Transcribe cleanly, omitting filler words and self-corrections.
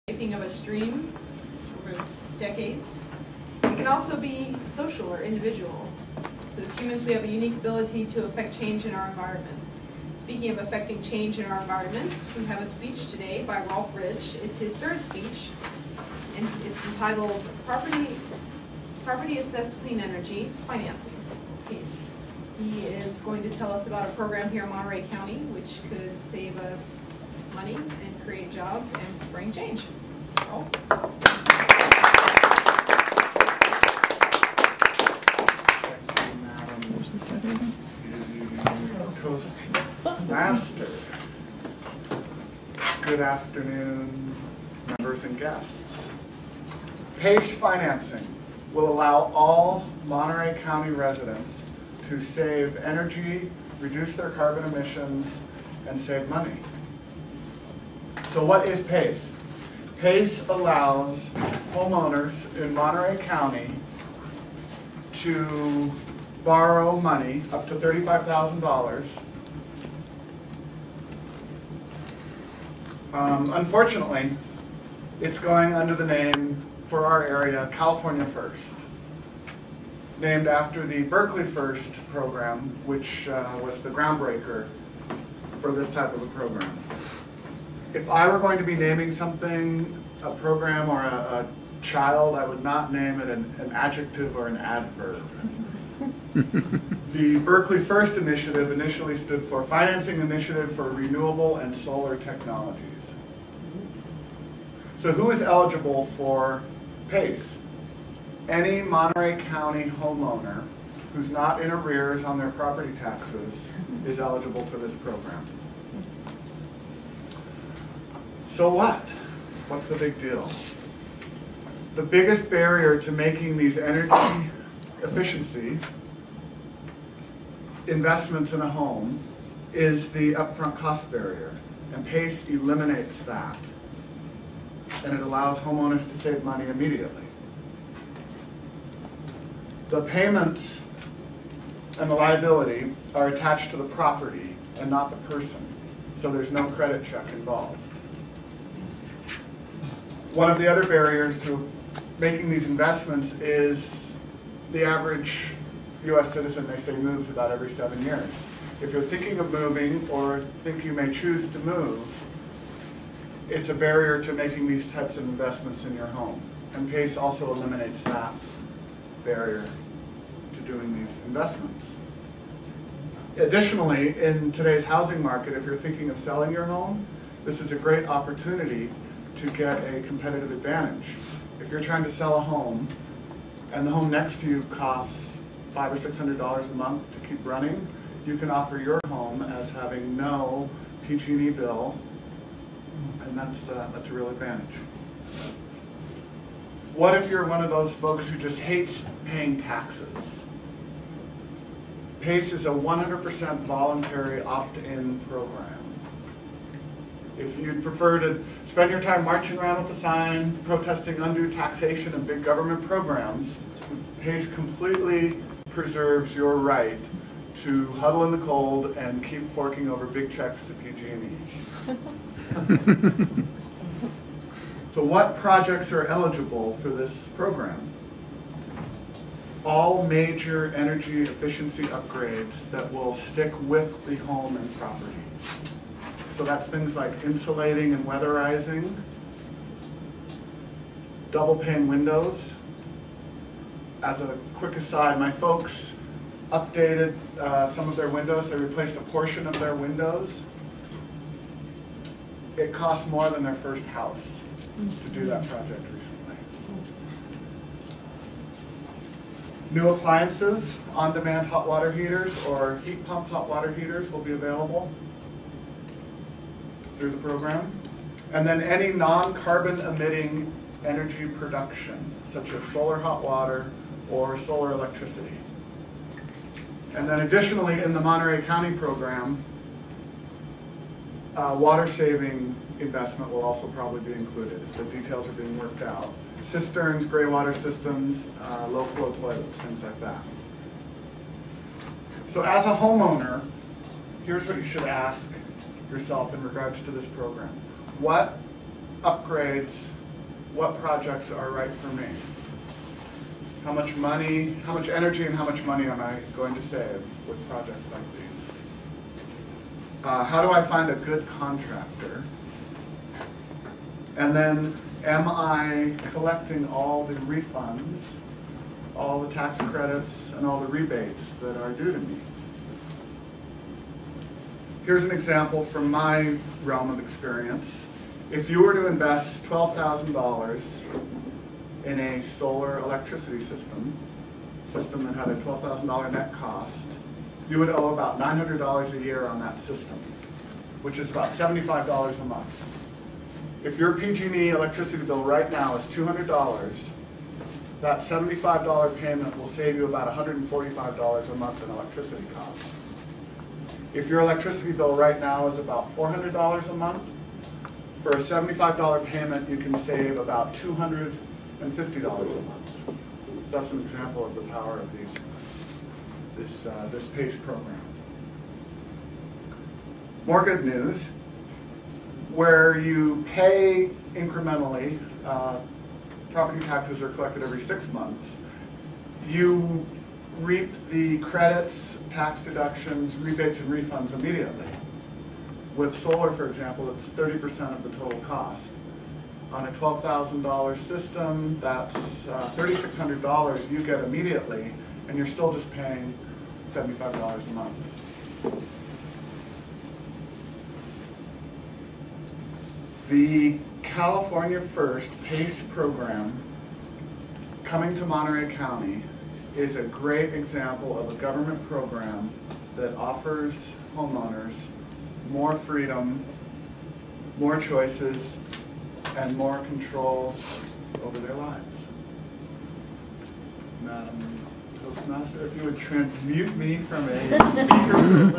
shaping of a stream over decades. It can also be social or individual. So as humans, we have a unique ability to affect change in our environment. Speaking of affecting change in our environments, we have a speech today by RolfRidge. It's his third speech, and it's entitled Property Assessed Clean Energy Financing piece. He is going to tell us about a program here in Monterey County which could save us money and create jobs and bring change. Rolf? Toastmaster. Good afternoon, members and guests. PACE financing will allow all Monterey County residents to save energy, reduce their carbon emissions, and save money. So what is PACE? PACE allows homeowners in Monterey County to borrow money up to $35,000. Unfortunately, it's going under the name, for our area, California First, named after the Berkeley First program, which was the groundbreaker for this type of a program. If I were going to be naming something, a program or a child, I would not name it an adjective or an adverb. The Berkeley First Initiative initially stood for Financing Initiative for Renewable and Solar Technologies. So who is eligible for PACE? Any Monterey County homeowner who's not in arrears on their property taxes is eligible for this program. So what? What's the big deal? The biggest barrier to making these energy efficiency investments in a home is the upfront cost barrier, and PACE eliminates that, and it allows homeowners to save money immediately. The payments and the liability are attached to the property and not the person, so there's no credit check involved. One of the other barriers to making these investments is the average U.S. citizen, they say, moves about every 7 years. If you're thinking of moving or think you may choose to move, it's a barrier to making these types of investments in your home. And PACE also eliminates that barrier to doing these investments. Additionally, in today's housing market, if you're thinking of selling your home, this is a great opportunity to get a competitive advantage. If you're trying to sell a home and the home next to you costs $500 or $600 a month to keep running, you can offer your home as having no PG&E bill, and that's a real advantage. What if you're one of those folks who just hates paying taxes? PACE is a 100% voluntary opt-in program. If you'd prefer to spend your time marching around with a sign, protesting undue taxation and big government programs, PACE completely preserves your right to huddle in the cold and keep forking over big checks to PG&E. So what projects are eligible for this program? All major energy efficiency upgrades that will stick with the home and property. So that's things like insulating and weatherizing, double pane windows. As a quick aside, my folks updated some of their windows. They replaced a portion of their windows. It cost more than their first house to do that project recently. New appliances, on-demand hot water heaters or heat pump hot water heaters will be available through the program. And then any non-carbon emitting energy production, such as solar hot water or solar electricity. And then additionally, in the Monterey County program, water saving investment will also probably be included. The details are being worked out. Cisterns, gray water systems, low flow toilets, things like that. So as a homeowner, here's what you should ask yourself in regards to this program. What upgrades what projects are right for me. How much money, how much energy and how much money am I going to save with projects like these? How do I find a good contractor? And then, am I collecting all the refunds, all the tax credits, and all the rebates that are due to me? Here's an example from my realm of experience. If you were to invest $12,000 in a solar electricity system that had a $12,000 net cost, you would owe about $900 a year on that system, which is about $75 a month. If your PG&E electricity bill right now is $200, that $75 payment will save you about $145 a month in electricity costs. If your electricity bill right now is about $400 a month, for a $75 payment, you can save about $250 a month. So that's an example of the power of this PACE program. More good news, where you pay incrementally, property taxes are collected every 6 months, you reap the credits, tax deductions, rebates, and refunds immediately. With solar, for example, it's 30% of the total cost. On a $12,000 system, that's $3,600 you get immediately, and you're still just paying $75 a month. The California First PACE program coming to Monterey County is a great example of a government program that offers homeowners more freedom, more choices, and more control over their lives. Madam Toastmaster, if you would transmute me from a speaker to a